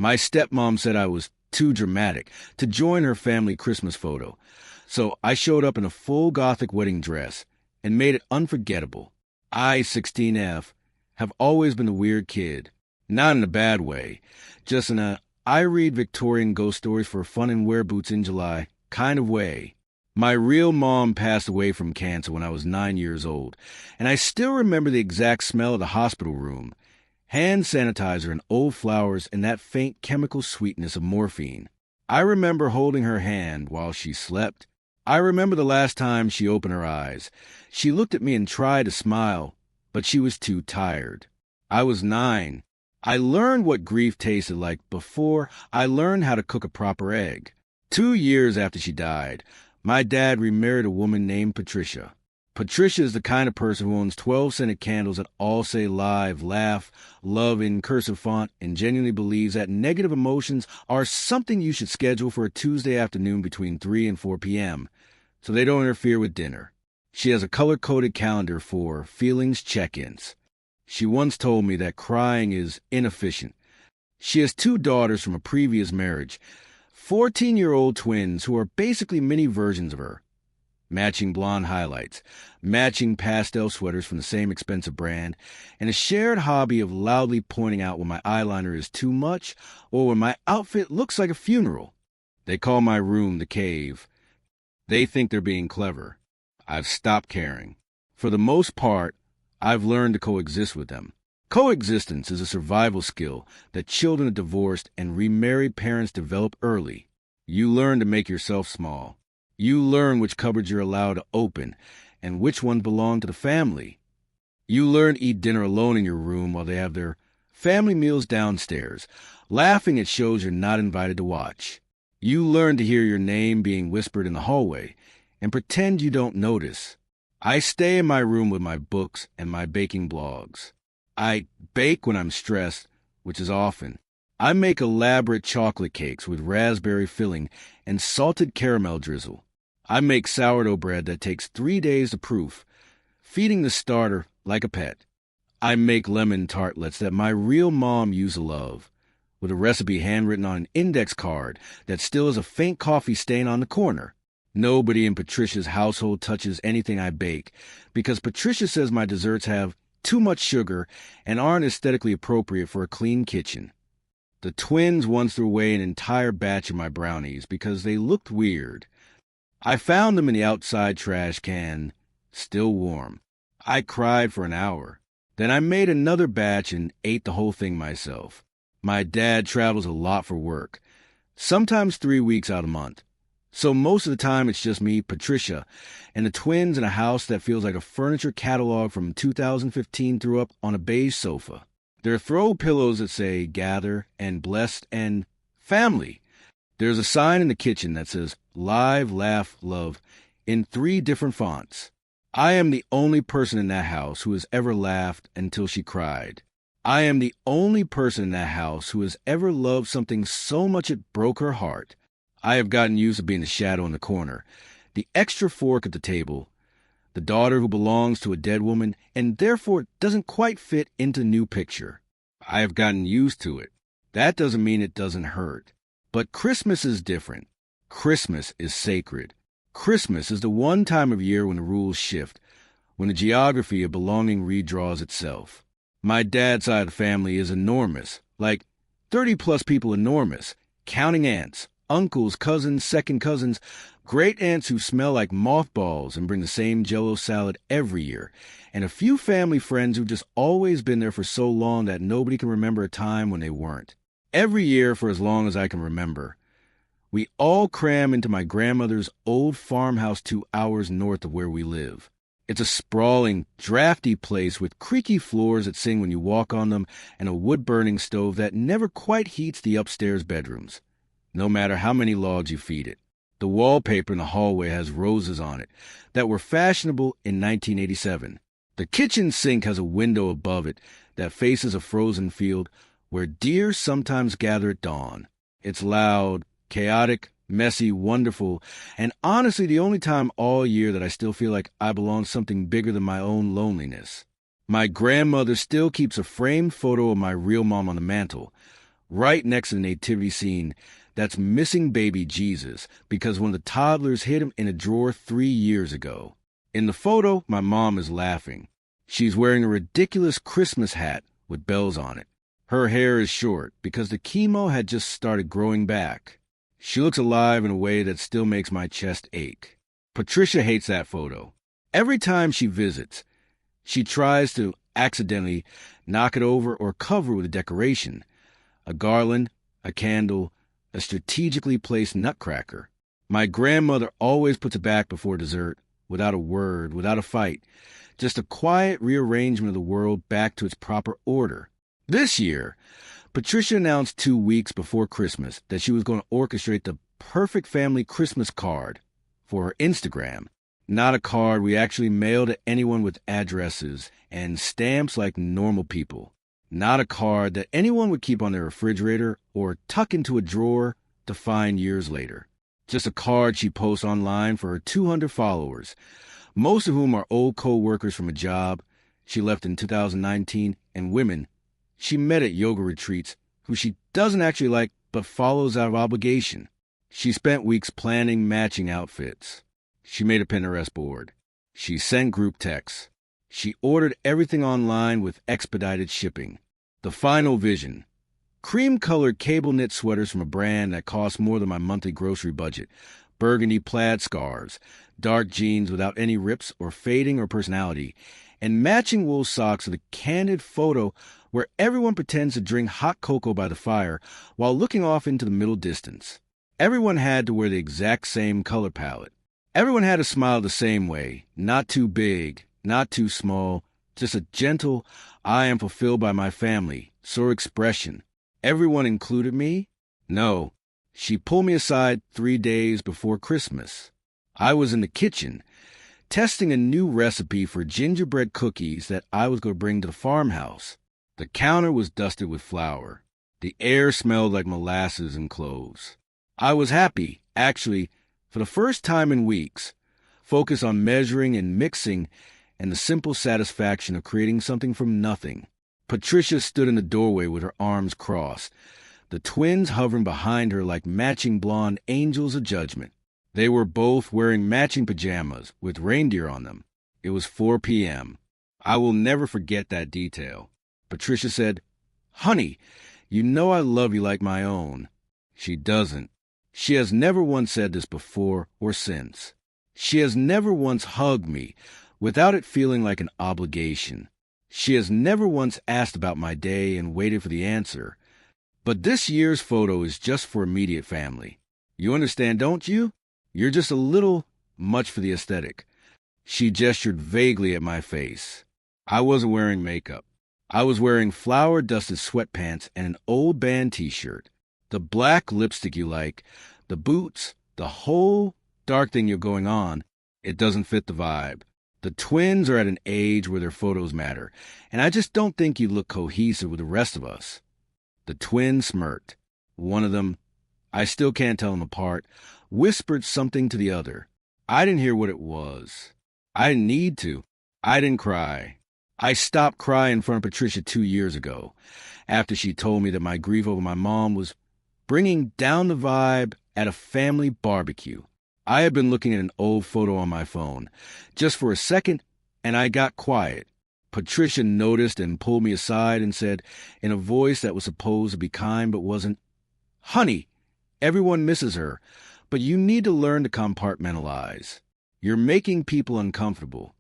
My stepmom said I was too dramatic to join her family Christmas photo, so I showed up in a full gothic wedding dress and made it unforgettable. I, 16F, have always been a weird kid. Not in a bad way, just in a I read Victorian ghost stories for fun and wear boots in July kind of way. My real mom passed away from cancer when I was 9 years old, and I still remember the exact smell of the hospital room. Hand sanitizer and old flowers and that faint chemical sweetness of morphine. I remember holding her hand while she slept. I remember the last time she opened her eyes. She looked at me and tried to smile, but she was too tired. I was 9. I learned what grief tasted like before I learned how to cook a proper egg. 2 years after she died, my dad remarried a woman named Patricia. Patricia is the kind of person who owns 12 scented candles that all say live, laugh, love in cursive font, and genuinely believes that negative emotions are something you should schedule for a Tuesday afternoon between 3 and 4 p.m. so they don't interfere with dinner. She has a color-coded calendar for feelings check-ins. She once told me that crying is inefficient. She has 2 daughters from a previous marriage, 14-year-old twins who are basically mini versions of her. Matching blonde highlights, matching pastel sweaters from the same expensive brand, and a shared hobby of loudly pointing out when my eyeliner is too much or when my outfit looks like a funeral. They call my room the cave. They think they're being clever. I've stopped caring. For the most part, I've learned to coexist with them. Coexistence is a survival skill that children of divorced and remarried parents develop early. You learn to make yourself small. You learn which cupboards you're allowed to open and which ones belong to the family. You learn to eat dinner alone in your room while they have their family meals downstairs, laughing at shows you're not invited to watch. You learn to hear your name being whispered in the hallway and pretend you don't notice. I stay in my room with my books and my baking blogs. I bake when I'm stressed, which is often. I make elaborate chocolate cakes with raspberry filling and salted caramel drizzle. I make sourdough bread that takes 3 days to proof, feeding the starter like a pet. I make lemon tartlets that my real mom used to love, with a recipe handwritten on an index card that still has a faint coffee stain on the corner. Nobody in Patricia's household touches anything I bake because Patricia says my desserts have too much sugar and aren't aesthetically appropriate for a clean kitchen. The twins once threw away an entire batch of my brownies because they looked weird. I found them in the outside trash can, still warm. I cried for an hour. Then I made another batch and ate the whole thing myself. My dad travels a lot for work, sometimes 3 weeks out a month. So most of the time it's just me, Patricia, and the twins in a house that feels like a furniture catalog from 2015 threw up on a beige sofa. There are throw pillows that say gather and blessed and family. There's a sign in the kitchen that says live, laugh, love in 3 different fonts. I am the only person in that house who has ever laughed until she cried. I am the only person in that house who has ever loved something so much it broke her heart. I have gotten used to being the shadow in the corner, the extra fork at the table, the daughter who belongs to a dead woman and therefore doesn't quite fit into the new picture. I have gotten used to it. That doesn't mean it doesn't hurt. But Christmas is different. Christmas is sacred. Christmas is the one time of year when the rules shift, when the geography of belonging redraws itself. My dad's side of the family is enormous, like 30-plus people enormous, counting aunts, uncles, cousins, second cousins, great aunts who smell like mothballs and bring the same Jell-O salad every year, and a few family friends who've just always been there for so long that nobody can remember a time when they weren't. Every year for as long as I can remember, we all cram into my grandmother's old farmhouse 2 hours north of where we live. It's a sprawling, drafty place with creaky floors that sing when you walk on them and a wood-burning stove that never quite heats the upstairs bedrooms, no matter how many logs you feed it. The wallpaper in the hallway has roses on it that were fashionable in 1987. The kitchen sink has a window above it that faces a frozen field where deer sometimes gather at dawn. It's loud, chaotic, messy, wonderful, and honestly the only time all year that I still feel like I belong to something bigger than my own loneliness. My grandmother still keeps a framed photo of my real mom on the mantle, right next to the nativity scene that's missing baby Jesus because one of the toddlers hid him in a drawer 3 years ago. In the photo, my mom is laughing. She's wearing a ridiculous Christmas hat with bells on it. Her hair is short because the chemo had just started growing back. She looks alive in a way that still makes my chest ache. Patricia hates that photo. Every time she visits, she tries to accidentally knock it over or cover with a decoration, a garland, a candle, a strategically placed nutcracker. My grandmother always puts it back before dessert, without a word, without a fight, just a quiet rearrangement of the world back to its proper order. This year, Patricia announced 2 weeks before Christmas that she was going to orchestrate the perfect family Christmas card for her Instagram. Not a card we actually mail to anyone with addresses and stamps like normal people. Not a card that anyone would keep on their refrigerator or tuck into a drawer to find years later. Just a card she posts online for her 200 followers, most of whom are old co-workers from a job she left in 2019 and women she met at yoga retreats who she doesn't actually like but follows out of obligation. She spent weeks planning matching outfits. She made a Pinterest board. She sent group texts. She ordered everything online with expedited shipping. The final vision: cream-colored cable knit sweaters from a brand that costs more than my monthly grocery budget, burgundy plaid scarves, dark jeans without any rips or fading or personality, and matching wool socks with a candid photo where everyone pretends to drink hot cocoa by the fire while looking off into the middle distance. Everyone had to wear the exact same color palette. Everyone had to smile the same way, not too big, not too small, just a gentle, I am fulfilled by my family, sort of expression. Everyone included me? No. She pulled me aside 3 days before Christmas. I was in the kitchen, testing a new recipe for gingerbread cookies that I was going to bring to the farmhouse. The counter was dusted with flour. The air smelled like molasses and cloves. I was happy, actually, for the first time in weeks, focused on measuring and mixing and the simple satisfaction of creating something from nothing. Patricia stood in the doorway with her arms crossed, the twins hovering behind her like matching blonde angels of judgment. They were both wearing matching pajamas with reindeer on them. It was 4 p.m. I will never forget that detail. Patricia said, "Honey, you know I love you like my own." She doesn't. She has never once said this before or since. She has never once hugged me without it feeling like an obligation. She has never once asked about my day and waited for the answer. But this year's photo is just for immediate family. You understand, don't you? You're just a little much for the aesthetic. She gestured vaguely at my face. I wasn't wearing makeup. I was wearing flour-dusted sweatpants and an old band t-shirt. The black lipstick you like, the boots, the whole dark thing you're going on, it doesn't fit the vibe. The twins are at an age where their photos matter, and I just don't think you look cohesive with the rest of us. The twins smirked. One of them, I still can't tell them apart, whispered something to the other. I didn't hear what it was. I didn't need to. I didn't cry. I stopped crying in front of Patricia 2 years ago, after she told me that my grief over my mom was bringing down the vibe at a family barbecue. I had been looking at an old photo on my phone, just for a second, and I got quiet. Patricia noticed and pulled me aside and said, in a voice that was supposed to be kind but wasn't, "Honey, everyone misses her, but you need to learn to compartmentalize. You're making people uncomfortable."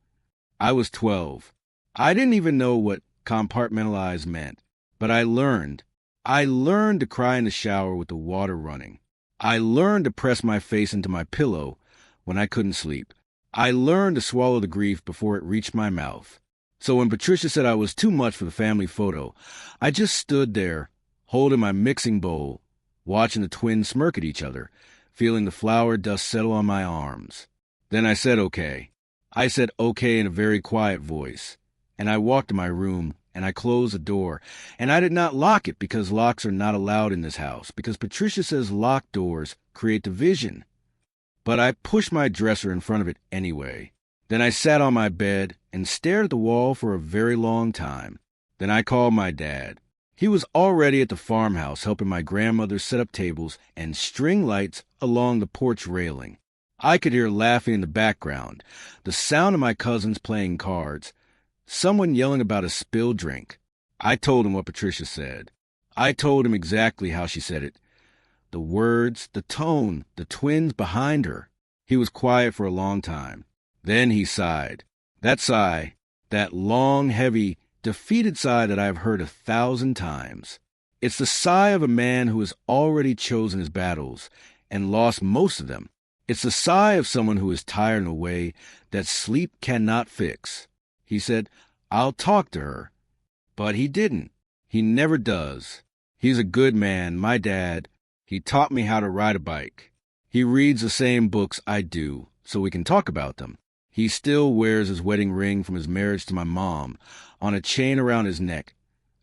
I was 12. I didn't even know what compartmentalize meant, but I learned. I learned to cry in the shower with the water running. I learned to press my face into my pillow when I couldn't sleep. I learned to swallow the grief before it reached my mouth. So when Patricia said I was too much for the family photo, I just stood there, holding my mixing bowl, watching the twins smirk at each other, feeling the flour dust settle on my arms. Then I said okay. I said okay in a very quiet voice, and I walked to my room, and I closed the door, and I did not lock it because locks are not allowed in this house, because Patricia says locked doors create division. But I pushed my dresser in front of it anyway. Then I sat on my bed and stared at the wall for a very long time. Then I called my dad. He was already at the farmhouse helping my grandmother set up tables and string lights along the porch railing. I could hear laughing in the background, the sound of my cousins playing cards, someone yelling about a spilled drink. I told him what Patricia said. I told him exactly how she said it. The words, the tone, the twins behind her. He was quiet for a long time. Then he sighed. That sigh, that long, heavy, defeated sigh that I have heard 1,000 times. It's the sigh of a man who has already chosen his battles and lost most of them. It's the sigh of someone who is tired in a way that sleep cannot fix. He said, I'll talk to her. But he didn't. He never does. He's a good man, my dad. He taught me how to ride a bike. He reads the same books I do, so we can talk about them. He still wears his wedding ring from his marriage to my mom on a chain around his neck.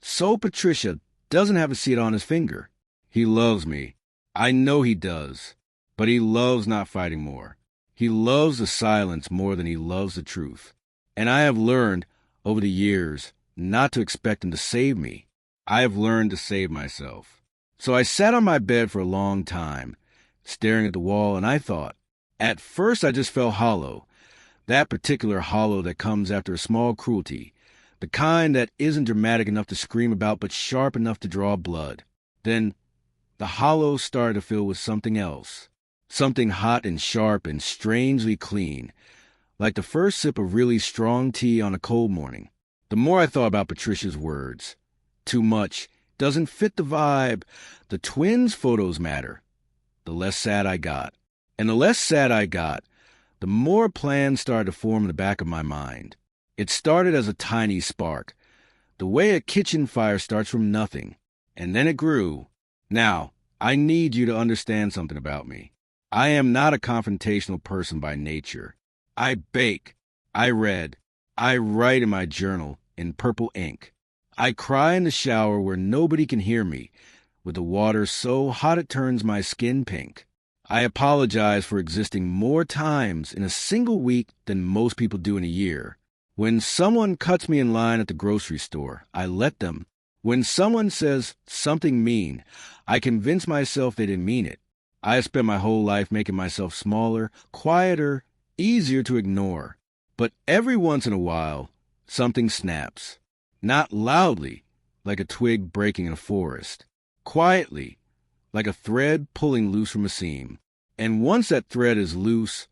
So Patricia doesn't have a seat on his finger. He loves me. I know he does. But he loves not fighting more. He loves the silence more than he loves the truth. And I have learned, over the years, not to expect him to save me. I have learned to save myself. So I sat on my bed for a long time, staring at the wall, and I thought. At first I just felt hollow. That particular hollow that comes after a small cruelty. The kind that isn't dramatic enough to scream about, but sharp enough to draw blood. Then the hollow started to fill with something else. Something hot and sharp and strangely clean. Like the first sip of really strong tea on a cold morning. The more I thought about Patricia's words. Too much. Doesn't fit the vibe. The twins' photos matter. The less sad I got. And the less sad I got, the more plans started to form in the back of my mind. It started as a tiny spark. The way a kitchen fire starts from nothing. And then it grew. Now, I need you to understand something about me. I am not a confrontational person by nature. I bake. I read. I write in my journal in purple ink. I cry in the shower where nobody can hear me, with the water so hot it turns my skin pink. I apologize for existing more times in a single week than most people do in a year. When someone cuts me in line at the grocery store, I let them. When someone says something mean, I convince myself they didn't mean it. I have spent my whole life making myself smaller, quieter, easier to ignore. But every once in a while, something snaps. Not loudly, like a twig breaking in a forest. Quietly, like a thread pulling loose from a seam. And once that thread is loose,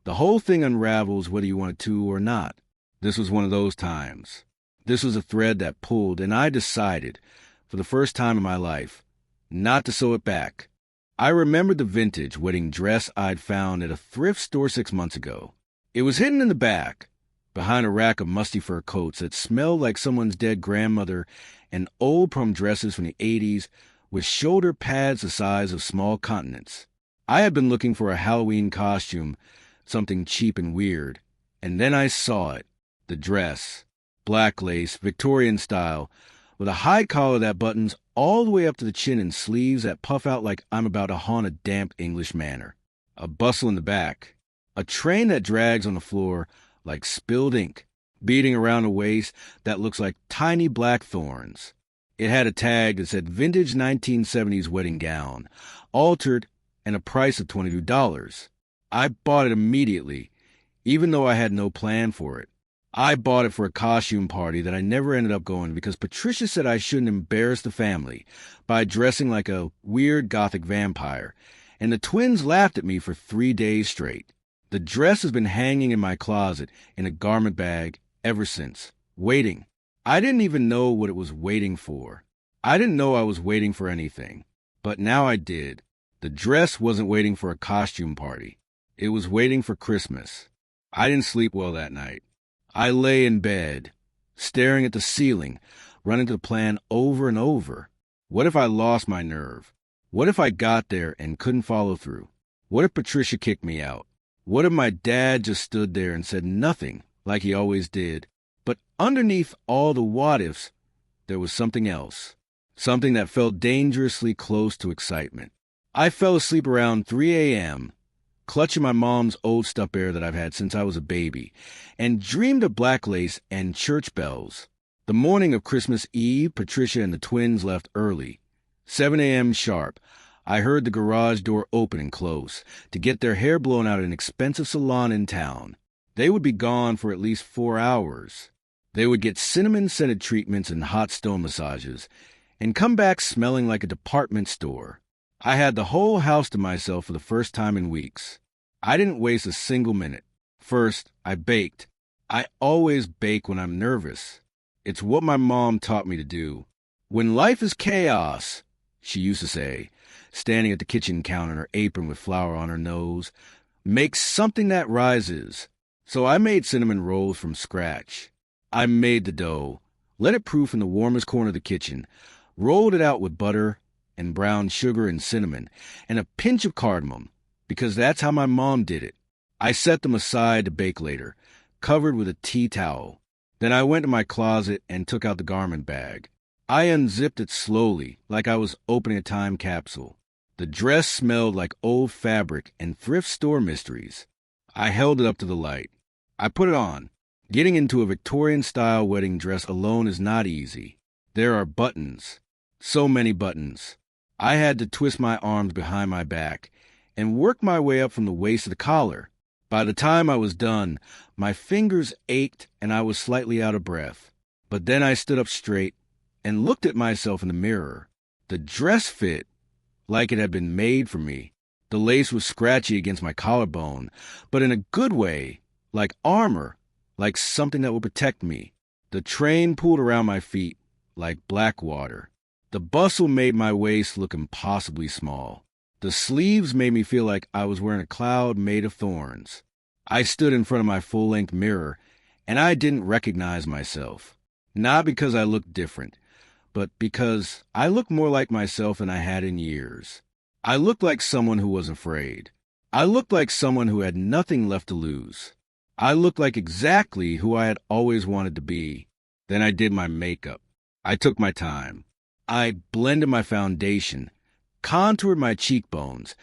the whole thing unravels whether you want it to or not. This was one of those times. This was a thread that pulled, and I decided, for the first time in my life, not to sew it back. I remembered the vintage wedding dress I'd found at a thrift store 6 months ago. It was hidden in the back, behind a rack of musty fur coats that smelled like someone's dead grandmother and old prom dresses from the 80s with shoulder pads the size of small continents. I had been looking for a Halloween costume, something cheap and weird, and then I saw it. The dress, black lace, Victorian style, with a high collar that buttons all the way up to the chin and sleeves that puff out like I'm about to haunt a damp English manor. A bustle in the back. A train that drags on the floor like spilled ink, beating around a waist that looks like tiny black thorns. It had a tag that said vintage 1970s wedding gown, altered, and a price of $22. I bought it immediately, even though I had no plan for it. I bought it for a costume party that I never ended up going to because Patricia said I shouldn't embarrass the family by dressing like a weird gothic vampire, and the twins laughed at me for 3 days straight. The dress has been hanging in my closet in a garment bag ever since, waiting. I didn't even know what it was waiting for. I didn't know I was waiting for anything, but now I did. The dress wasn't waiting for a costume party. It was waiting for Christmas. I didn't sleep well that night. I lay in bed, staring at the ceiling, running the plan over and over. What if I lost my nerve? What if I got there and couldn't follow through? What if Patricia kicked me out? What if my dad just stood there and said nothing, like he always did? But underneath all the what-ifs, there was something else. Something that felt dangerously close to excitement. I fell asleep around 3 a.m., clutching my mom's old stuffed bear that I've had since I was a baby, and dreamed of black lace and church bells. The morning of Christmas Eve, Patricia and the twins left early. 7 a.m. sharp. I heard the garage door open and close to get their hair blown out at an expensive salon in town. They would be gone for at least 4 hours. They would get cinnamon-scented treatments and hot stone massages and come back smelling like a department store. I had the whole house to myself for the first time in weeks. I didn't waste a single minute. First, I baked. I always bake when I'm nervous. It's what my mom taught me to do. When life is chaos, she used to say, standing at the kitchen counter, her apron with flour on her nose, make something that rises. So I made cinnamon rolls from scratch. I made the dough, let it proof in the warmest corner of the kitchen, rolled it out with butter and brown sugar and cinnamon, and a pinch of cardamom, because that's how my mom did it. I set them aside to bake later, covered with a tea towel. Then I went to my closet and took out the garment bag. I unzipped it slowly, like I was opening a time capsule. The dress smelled like old fabric and thrift store mysteries. I held it up to the light. I put it on. Getting into a Victorian-style wedding dress alone is not easy. There are buttons. So many buttons. I had to twist my arms behind my back and work my way up from the waist to the collar. By the time I was done, my fingers ached and I was slightly out of breath. But then I stood up straight and looked at myself in the mirror. The dress fit like it had been made for me. The lace was scratchy against my collarbone, but in a good way, like armor, like something that would protect me. The train pulled around my feet like black water. The bustle made my waist look impossibly small. The sleeves made me feel like I was wearing a cloud made of thorns. I stood in front of my full-length mirror, and I didn't recognize myself. Not because I looked different, but because I looked more like myself than I had in years. I looked like someone who was afraid. I looked like someone who had nothing left to lose. I looked like exactly who I had always wanted to be. Then I did my makeup. I took my time. I blended my foundation, contoured my cheekbones,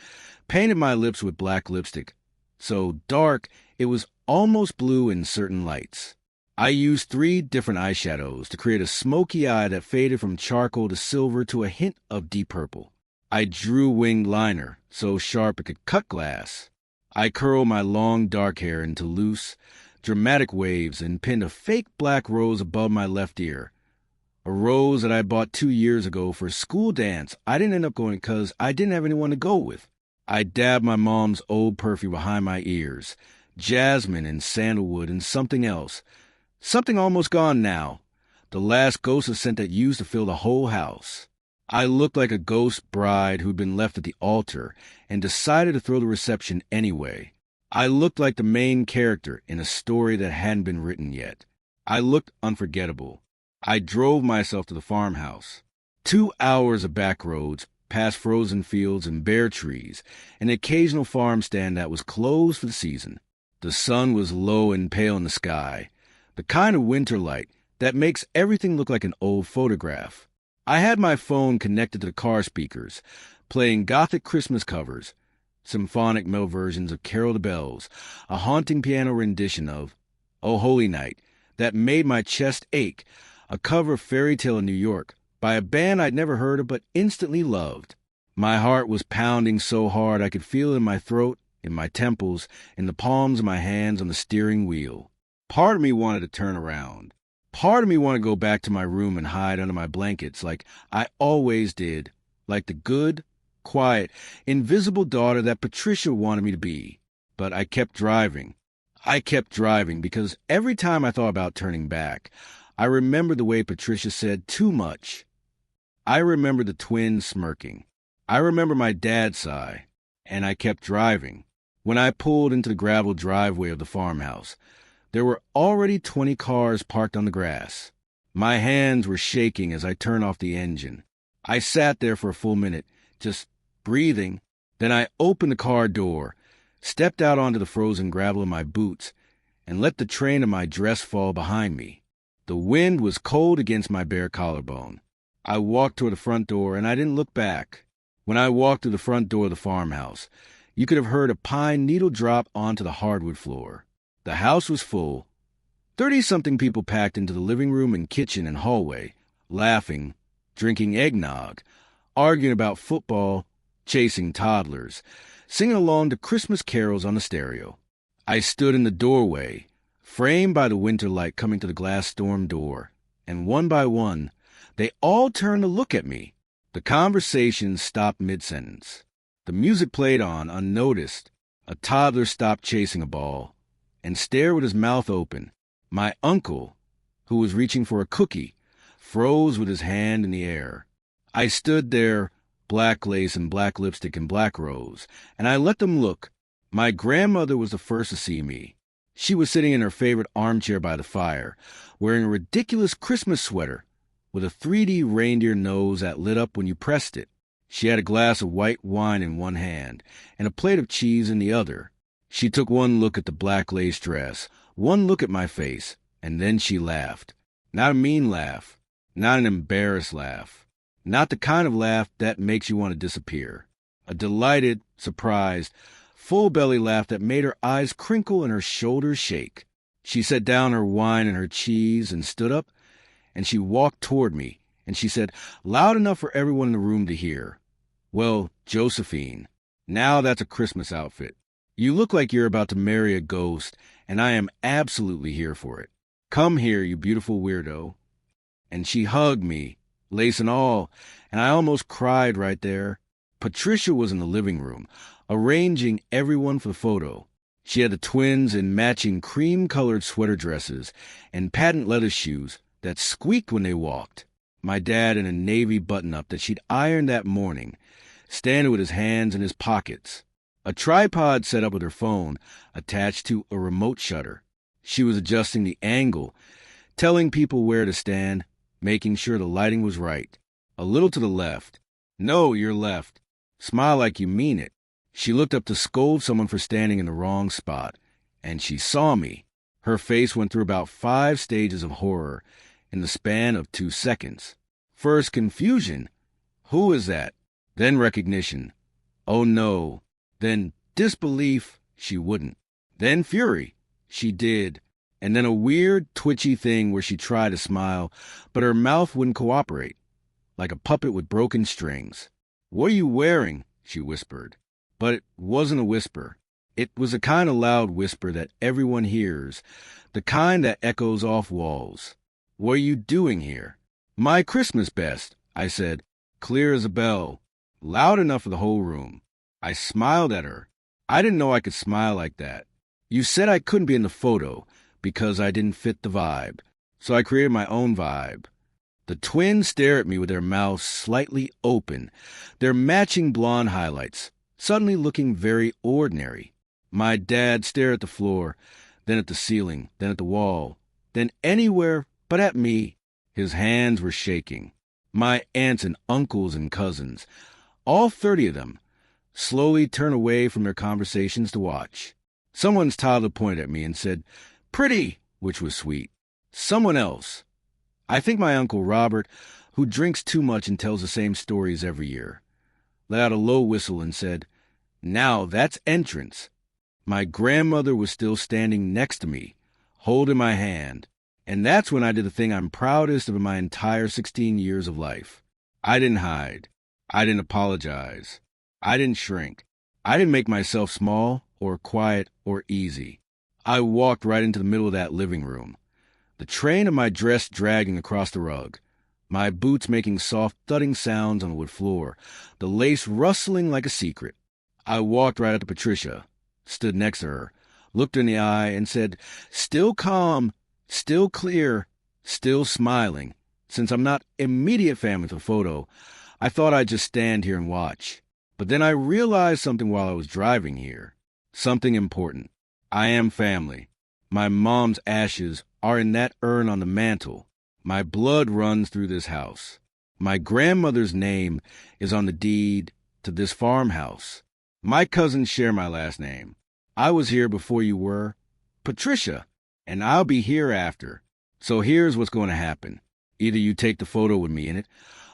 painted my lips with black lipstick, so dark it was almost blue in certain lights. I used 3 different eyeshadows to create a smoky eye that faded from charcoal to silver to a hint of deep purple. I drew winged liner, so sharp it could cut glass. I curled my long dark hair into loose, dramatic waves and pinned a fake black rose above my left ear. A rose that I bought 2 years ago for a school dance. I didn't end up going because I didn't have anyone to go with. I dabbed my mom's old perfume behind my ears, jasmine and sandalwood and something else. Something almost gone now. The last ghost of scent that used to fill the whole house. I looked like a ghost bride who'd been left at the altar and decided to throw the reception anyway. I looked like the main character in a story that hadn't been written yet. I looked unforgettable. I drove myself to the farmhouse. 2 hours of back roads, past frozen fields and bare trees, an occasional farm stand that was closed for the season. The sun was low and pale in the sky, the kind of winter light that makes everything look like an old photograph. I had my phone connected to the car speakers, playing gothic Christmas covers, symphonic male versions of Carol the Bells, a haunting piano rendition of Oh Holy Night that made my chest ache, a cover of Fairy Tale in New York by a band I'd never heard of but instantly loved. My heart was pounding so hard I could feel it in my throat, in my temples, in the palms of my hands on the steering wheel. Part of me wanted to turn around. Part of me wanted to go back to my room and hide under my blankets like I always did, like the good, quiet, invisible daughter that Patricia wanted me to be. But I kept driving. I kept driving because every time I thought about turning back, I remembered the way Patricia said too much. I remembered the twins smirking. I remember my dad sigh, and I kept driving. When I pulled into the gravel driveway of the farmhouse, there were already 20 cars parked on the grass. My hands were shaking as I turned off the engine. I sat there for a full minute, just breathing. Then I opened the car door, stepped out onto the frozen gravel in my boots, and let the train of my dress fall behind me. The wind was cold against my bare collarbone. I walked toward the front door, and I didn't look back. When I walked through the front door of the farmhouse, you could have heard a pine needle drop onto the hardwood floor. The house was full. 30-something people packed into the living room and kitchen and hallway, laughing, drinking eggnog, arguing about football, chasing toddlers, singing along to Christmas carols on the stereo. I stood in the doorway, framed by the winter light coming to the glass storm door, and one by one, they all turned to look at me. The conversation stopped mid-sentence. The music played on, unnoticed. A toddler stopped chasing a ball and stared with his mouth open. My uncle, who was reaching for a cookie, froze with his hand in the air. I stood there, black lace and black lipstick and black rose, and I let them look. My grandmother was the first to see me. She was sitting in her favorite armchair by the fire, wearing a ridiculous Christmas sweater with a 3D reindeer nose that lit up when you pressed it. She had a glass of white wine in one hand and a plate of cheese in the other. She took one look at the black lace dress, one look at my face, and then she laughed. Not a mean laugh, not an embarrassed laugh, not the kind of laugh that makes you want to disappear. A delighted, surprised, full-belly laugh that made her eyes crinkle and her shoulders shake. She set down her wine and her cheese and stood up, and she walked toward me, and she said, loud enough for everyone in the room to hear, "Well, Josephine, now that's a Christmas outfit. You look like you're about to marry a ghost, and I am absolutely here for it. Come here, you beautiful weirdo." And she hugged me, lace and all, and I almost cried right there. Patricia was in the living room, arranging everyone for the photo. She had the twins in matching cream-colored sweater dresses and patent leather shoes that squeaked when they walked. My dad in a navy button-up that she'd ironed that morning, standing with his hands in his pockets. A tripod set up with her phone attached to a remote shutter. She was adjusting the angle, telling people where to stand, making sure the lighting was right. A little to the left. "No, you're left. Smile like you mean it." She looked up to scold someone for standing in the wrong spot, and she saw me. Her face went through about 5 stages of horror in the span of 2 seconds. First confusion. Who is that? Then recognition. Oh no. Then disbelief. She wouldn't. Then fury. She did. And then a weird, twitchy thing where she tried to smile, but her mouth wouldn't cooperate, like a puppet with broken strings. "What are you wearing?" she whispered. But it wasn't a whisper. It was a kind of loud whisper that everyone hears, the kind that echoes off walls. "What are you doing here?" "My Christmas best," I said, clear as a bell, loud enough for the whole room. I smiled at her. I didn't know I could smile like that. You said I couldn't be in the photo because I didn't fit the vibe, so I created my own vibe. The twins stare at me with their mouths slightly open, their matching blonde highlights, suddenly looking very ordinary. My dad stared at the floor, then at the ceiling, then at the wall, then anywhere but at me. His hands were shaking. My aunts and uncles and cousins, all 30 of them, slowly turned away from their conversations to watch. Someone's toddler pointed at me and said, "Pretty," which was sweet. Someone else, I think my Uncle Robert, who drinks too much and tells the same stories every year, let out a low whistle and said, "Now that's entrance." My grandmother was still standing next to me, holding my hand, and that's when I did the thing I'm proudest of in my entire 16 years of life. I didn't hide. I didn't apologize. I didn't shrink. I didn't make myself small or quiet or easy. I walked right into the middle of that living room, the train of my dress dragging across the rug, my boots making soft thudding sounds on the wood floor, the lace rustling like a secret. I walked right up to Patricia, stood next to her, looked her in the eye, and said, still calm, still clear, still smiling. Since I'm not immediate family for the photo, I thought I'd just stand here and watch. But then I realized something while I was driving here. Something important. I am family. My mom's ashes are in that urn on the mantel. My blood runs through this house. My grandmother's name is on the deed to this farmhouse. My cousins share my last name. I was here before you were, Patricia, and I'll be here after. So here's what's going to happen. Either you take the photo with me in it,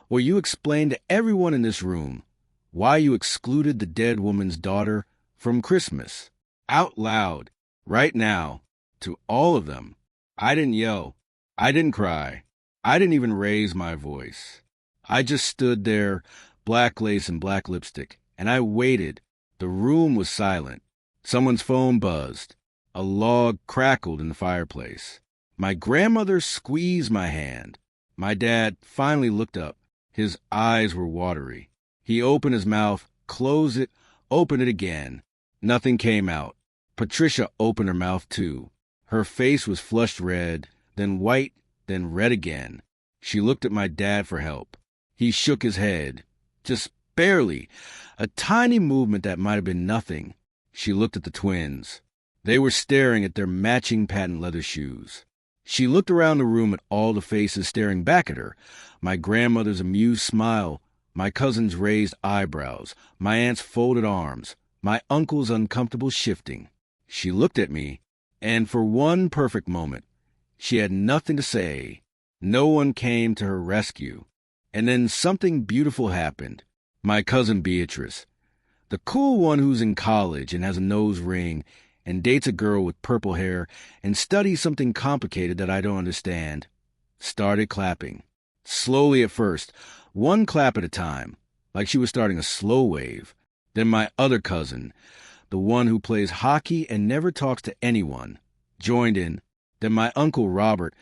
or you explain to everyone in this room why you excluded the dead woman's daughter from Christmas. Out loud, right now, to all of them. I didn't yell. I didn't cry. I didn't even raise my voice. I just stood there, black lace and black lipstick, and I waited. The room was silent. Someone's phone buzzed. A log crackled in the fireplace. My grandmother squeezed my hand. My dad finally looked up. His eyes were watery. He opened his mouth, closed it, opened it again. Nothing came out. Patricia opened her mouth too. Her face was flushed red, then white, then red again. She looked at my dad for help. He shook his head. Just barely. A tiny movement that might have been nothing. She looked at the twins. They were staring at their matching patent leather shoes. She looked around the room at all the faces staring back at her. My grandmother's amused smile, my cousin's raised eyebrows, my aunt's folded arms, my uncle's uncomfortable shifting. She looked at me, and for one perfect moment, she had nothing to say. No one came to her rescue. And then something beautiful happened. My cousin Beatrice, the cool one who's in college and has a nose ring and dates a girl with purple hair and studies something complicated that I don't understand, started clapping. Slowly at first, one clap at a time, like she was starting a slow wave. Then my other cousin, the one who plays hockey and never talks to anyone, joined in. Then my Uncle Robert,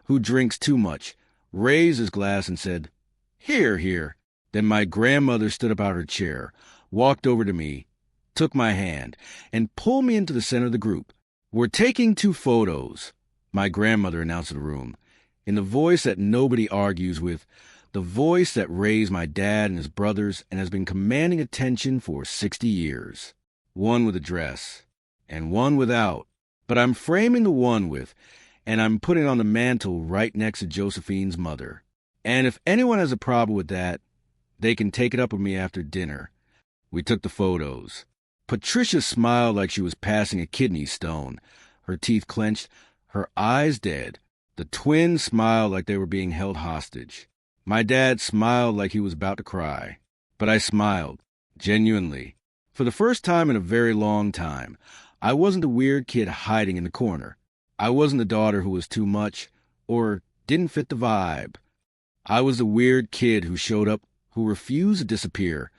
who drinks too much, raised his glass and said, "Here, here." Then my grandmother stood up out of her chair, walked over to me, took my hand, and pulled me into the center of the group. "We're taking 2 photos," my grandmother announced to the room, in the voice that nobody argues with, the voice that raised my dad and his brothers and has been commanding attention for 60 years. One with a dress, and one without. But I'm framing the one with, and I'm putting it on the mantle right next to Josephine's mother. And if anyone has a problem with that, they can take it up with me after dinner. We took the photos. Patricia smiled like she was passing a kidney stone, her teeth clenched, her eyes dead. The twins smiled like they were being held hostage. My dad smiled like he was about to cry. But I smiled, genuinely. For the first time in a very long time, I wasn't the weird kid hiding in the corner. I wasn't the daughter who was too much or didn't fit the vibe. I was the weird kid who showed up, who refused to disappear,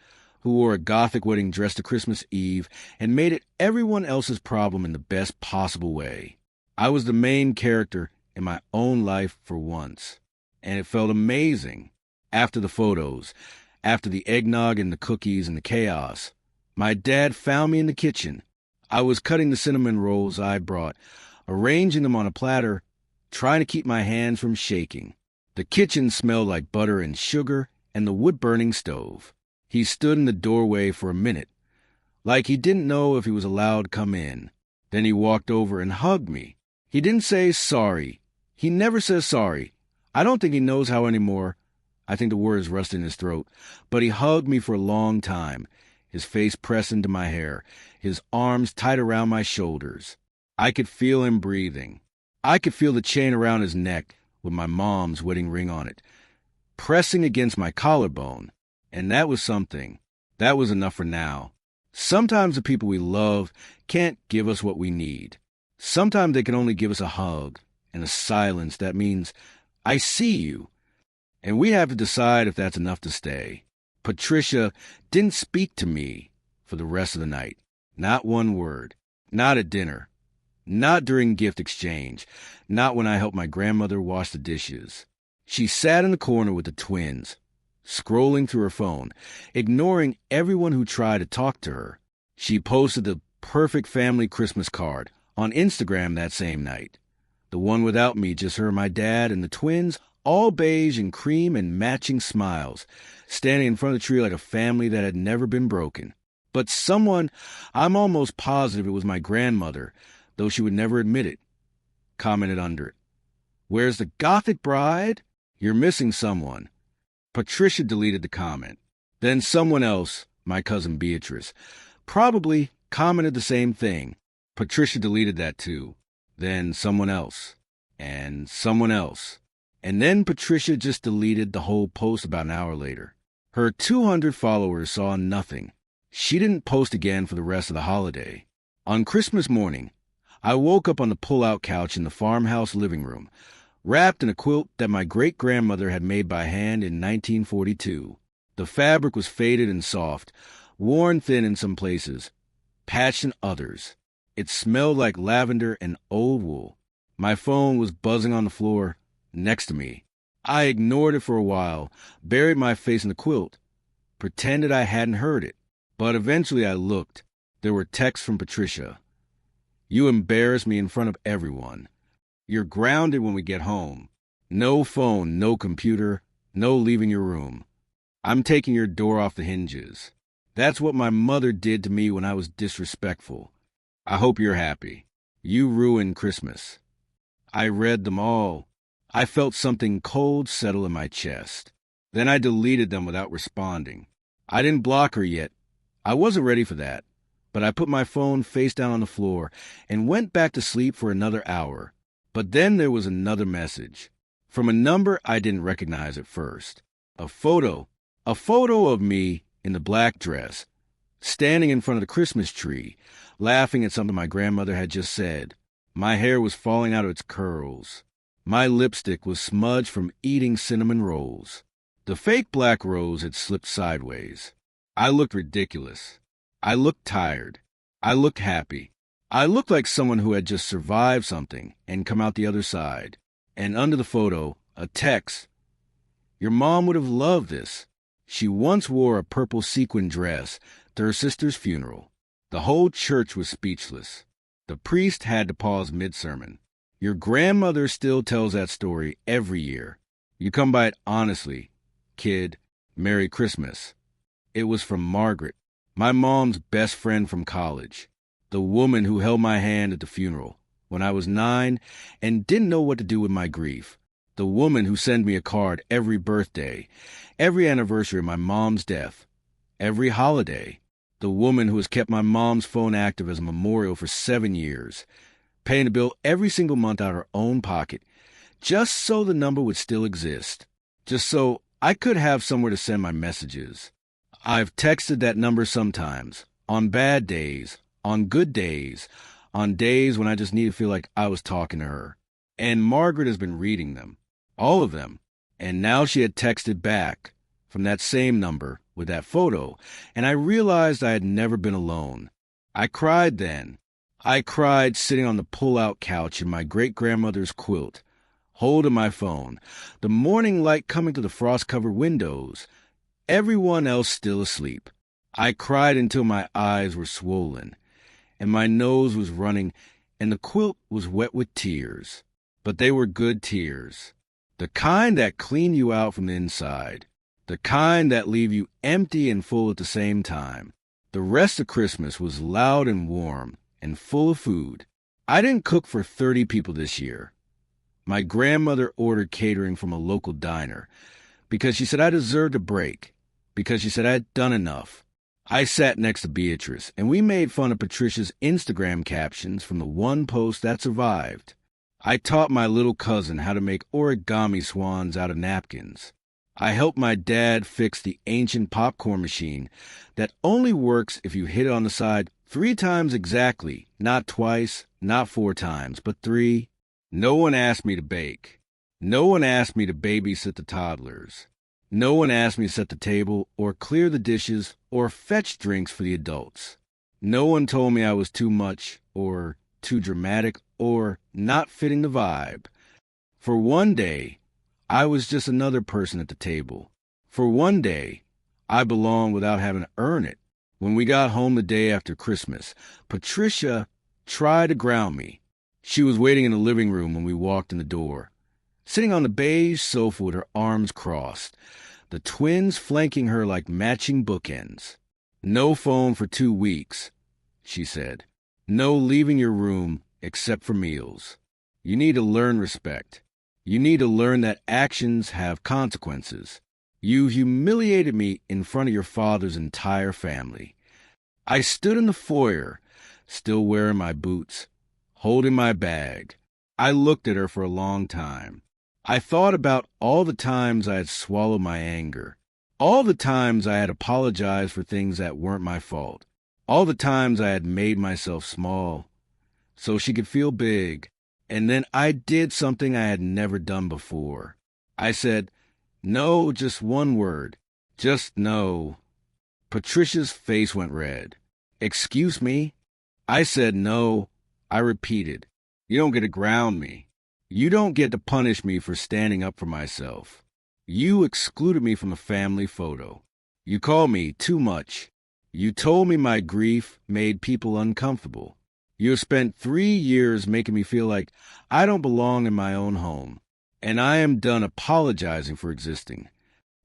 who wore a gothic wedding dress to Christmas Eve and made it everyone else's problem in the best possible way. I was the main character in my own life for once, and it felt amazing. After the photos, after the eggnog and the cookies and the chaos, my dad found me in the kitchen. I was cutting the cinnamon rolls I brought, arranging them on a platter, trying to keep my hands from shaking. The kitchen smelled like butter and sugar and the wood-burning stove. He stood in the doorway for a minute, like he didn't know if he was allowed to come in. Then he walked over and hugged me. He didn't say sorry. He never says sorry. I don't think he knows how anymore. I think the word is rusted in his throat. But he hugged me for a long time, his face pressed into my hair, his arms tight around my shoulders. I could feel him breathing. I could feel the chain around his neck with my mom's wedding ring on it, pressing against my collarbone. And that was something. That was enough for now. Sometimes the people we love can't give us what we need. Sometimes they can only give us a hug and a silence that means, "I see you." And we have to decide if that's enough to stay. Patricia didn't speak to me for the rest of the night. Not one word. Not at dinner. Not during gift exchange. Not when I helped my grandmother wash the dishes. She sat in the corner with the twins, scrolling through her phone, ignoring everyone who tried to talk to her. She posted the perfect family Christmas card on Instagram that same night. The one without me, just her, my dad, and the twins, all beige and cream and matching smiles, standing in front of the tree like a family that had never been broken. But someone, I'm almost positive it was my grandmother, though she would never admit it, commented under it. "Where's the gothic bride? You're missing someone." Patricia deleted the comment. Then someone else, my cousin Beatrice, probably commented the same thing. Patricia deleted that too. Then someone else. And someone else. And then Patricia just deleted the whole post about an hour later. Her 200 followers saw nothing. She didn't post again for the rest of the holiday. On Christmas morning, I woke up on the pull-out couch in the farmhouse living room, wrapped in a quilt that my great-grandmother had made by hand in 1942. The fabric was faded and soft, worn thin in some places, patched in others. It smelled like lavender and old wool. My phone was buzzing on the floor next to me. I ignored it for a while, buried my face in the quilt, pretended I hadn't heard it. But eventually I looked. There were texts from Patricia. "You embarrass me in front of everyone. You're grounded when we get home. No phone, no computer, no leaving your room. I'm taking your door off the hinges. That's what my mother did to me when I was disrespectful. I hope you're happy. You ruined Christmas." I read them all. I felt something cold settle in my chest. Then I deleted them without responding. I didn't block her yet. I wasn't ready for that. But I put my phone face down on the floor and went back to sleep for another hour. But then there was another message. From a number I didn't recognize at first. A photo of me in the black dress, standing in front of the Christmas tree, laughing at something my grandmother had just said. My hair was falling out of its curls. My lipstick was smudged from eating cinnamon rolls. The fake black rose had slipped sideways. I looked ridiculous. I looked tired. I looked happy. I looked like someone who had just survived something and come out the other side. And under the photo, a text. "Your mom would have loved this. She once wore a purple sequin dress to her sister's funeral." The whole church was speechless. The priest had to pause mid-sermon. "Your grandmother still tells that story every year. You come by it honestly. Kid, Merry Christmas." It was from Margaret, my mom's best friend from college, the woman who held my hand at the funeral when I was 9 and didn't know what to do with my grief, the woman who sent me a card every birthday, every anniversary of my mom's death, every holiday, the woman who has kept my mom's phone active as a memorial for 7 years, paying the bill every single month out of her own pocket, just so the number would still exist, just so I could have somewhere to send my messages. I've texted that number sometimes, on bad days, on good days, on days when I just need to feel like I was talking to her. And Margaret has been reading them, all of them, and now she had texted back from that same number with that photo, and I realized I had never been alone. I cried then. I cried sitting on the pull-out couch in my great-grandmother's quilt, holding my phone, the morning light coming through the frost-covered windows, everyone else still asleep. I cried until my eyes were swollen, and my nose was running, and the quilt was wet with tears. But they were good tears, the kind that clean you out from the inside, the kind that leave you empty and full at the same time. The rest of Christmas was loud and warm and full of food. I didn't cook for 30 people this year. My grandmother ordered catering from a local diner because she said I deserved a break, because she said I had done enough. I sat next to Beatrice, and we made fun of Patricia's Instagram captions from the one post that survived. I taught my little cousin how to make origami swans out of napkins. I helped my dad fix the ancient popcorn machine that only works if you hit it on the side 3 times exactly, not twice, not 4 times, but 3. No one asked me to bake. No one asked me to babysit the toddlers. No one asked me to set the table or clear the dishes or fetch drinks for the adults. No one told me I was too much or too dramatic or not fitting the vibe. For one day, I was just another person at the table. For one day, I belonged without having to earn it. When we got home the day after Christmas, Patricia tried to ground me. She was waiting in the living room when we walked in the door, sitting on the beige sofa with her arms crossed, the twins flanking her like matching bookends. "No phone for 2 weeks," she said. "No leaving your room except for meals. You need to learn respect. You need to learn that actions have consequences. You humiliated me in front of your father's entire family." I stood in the foyer, still wearing my boots, holding my bag. I looked at her for a long time. I thought about all the times I had swallowed my anger, all the times I had apologized for things that weren't my fault, all the times I had made myself small, so she could feel big. And then I did something I had never done before. I said, no, just one word. Just no. Patricia's face went red. Excuse me? I said no. I repeated, you don't get to ground me. You don't get to punish me for standing up for myself. You excluded me from a family photo. You called me too much. You told me my grief made people uncomfortable. You have spent 3 years making me feel like I don't belong in my own home, and I am done apologizing for existing.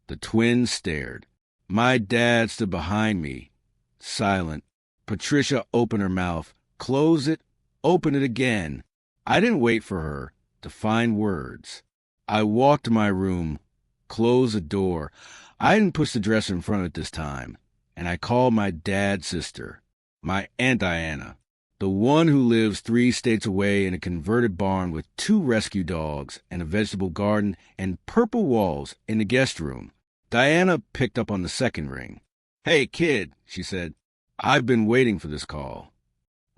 The twins stared. My dad stood behind me, silent. Patricia opened her mouth, closed it, opened it again. I didn't wait for her to find words. I walked to my room, closed the door. I didn't push the dresser in front of it this time, and I called my dad's sister, my Aunt Diana, the one who lives 3 states away in a converted barn with 2 rescue dogs and a vegetable garden and purple walls in the guest room. Diana picked up on the second ring. Hey, kid, she said, I've been waiting for this call.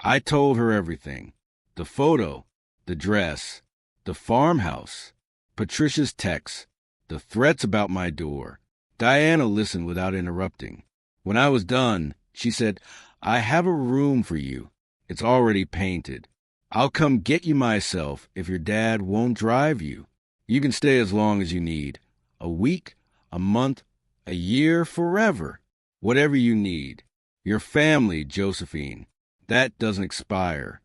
I told her everything. The photo, the dress, the farmhouse, Patricia's text, the threats about my door. Diana listened without interrupting. When I was done, she said, I have a room for you. It's already painted. I'll come get you myself if your dad won't drive you. You can stay as long as you need. A week, a month, a year, forever. Whatever you need. Your family, Josephine. That doesn't expire.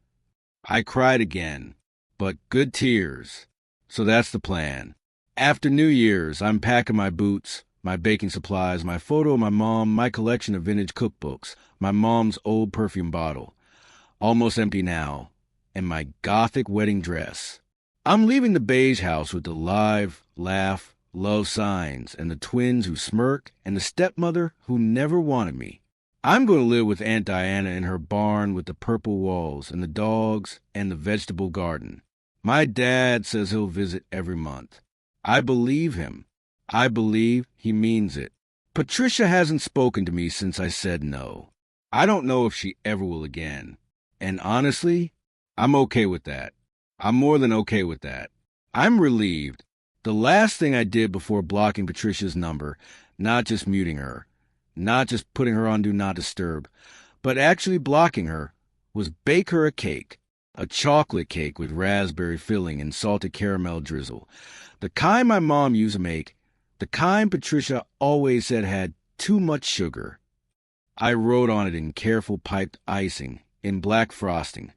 I cried again, but good tears. So that's the plan. After New Year's, I'm packing my boots, my baking supplies, my photo of my mom, my collection of vintage cookbooks, my mom's old perfume bottle, almost empty now, and my gothic wedding dress. I'm leaving the beige house with the live, laugh, love signs, and the twins who smirk, and the stepmother who never wanted me. I'm going to live with Aunt Diana in her barn with the purple walls and the dogs and the vegetable garden. My dad says he'll visit every month. I believe him. I believe he means it. Patricia hasn't spoken to me since I said no. I don't know if she ever will again. And honestly, I'm okay with that. I'm more than okay with that. I'm relieved. The last thing I did before blocking Patricia's number, not just muting her, not just putting her on Do Not Disturb, but actually blocking her, was bake her a cake. A chocolate cake with raspberry filling and salted caramel drizzle. The kind my mom used to make, the kind Patricia always said had too much sugar. I wrote on it in careful piped icing, in black frosting,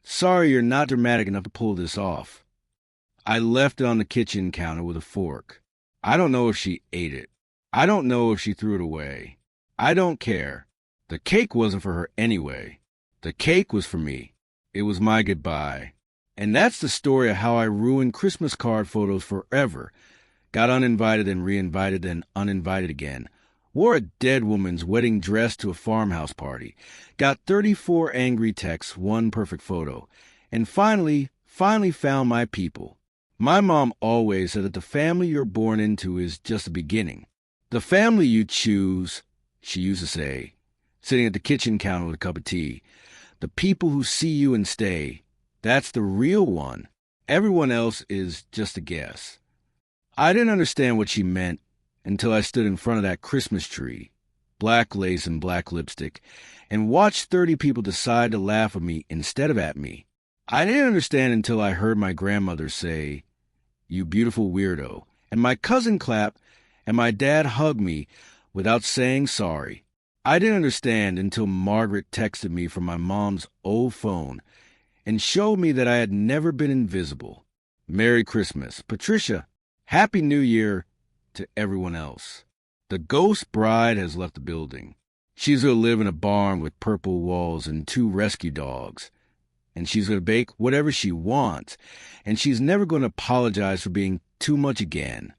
sorry you're not dramatic enough to pull this off. I left it on the kitchen counter with a fork. I don't know if she ate it. I don't know if she threw it away. I don't care. The cake wasn't for her anyway. The cake was for me. It was my goodbye. And that's the story of how I ruined Christmas card photos forever. Got uninvited and reinvited and uninvited again. Wore a dead woman's wedding dress to a farmhouse party. Got 34 angry texts, 1 perfect photo. And finally found my people. My mom always said that the family you're born into is just the beginning. The family you choose, she used to say, sitting at the kitchen counter with a cup of tea. The people who see you and stay, that's the real one. Everyone else is just a guess. I didn't understand what she meant until I stood in front of that Christmas tree, black lace and black lipstick, and watched 30 people decide to laugh at me instead of at me. I didn't understand until I heard my grandmother say, "You beautiful weirdo," and my cousin clap, and my dad hug me without saying sorry. I didn't understand until Margaret texted me from my mom's old phone and showed me that I had never been invisible. Merry Christmas, Patricia. Happy New Year to everyone else. The ghost bride has left the building. She's going to live in a barn with purple walls and 2 rescue dogs. And she's going to bake whatever she wants. And she's never going to apologize for being too much again.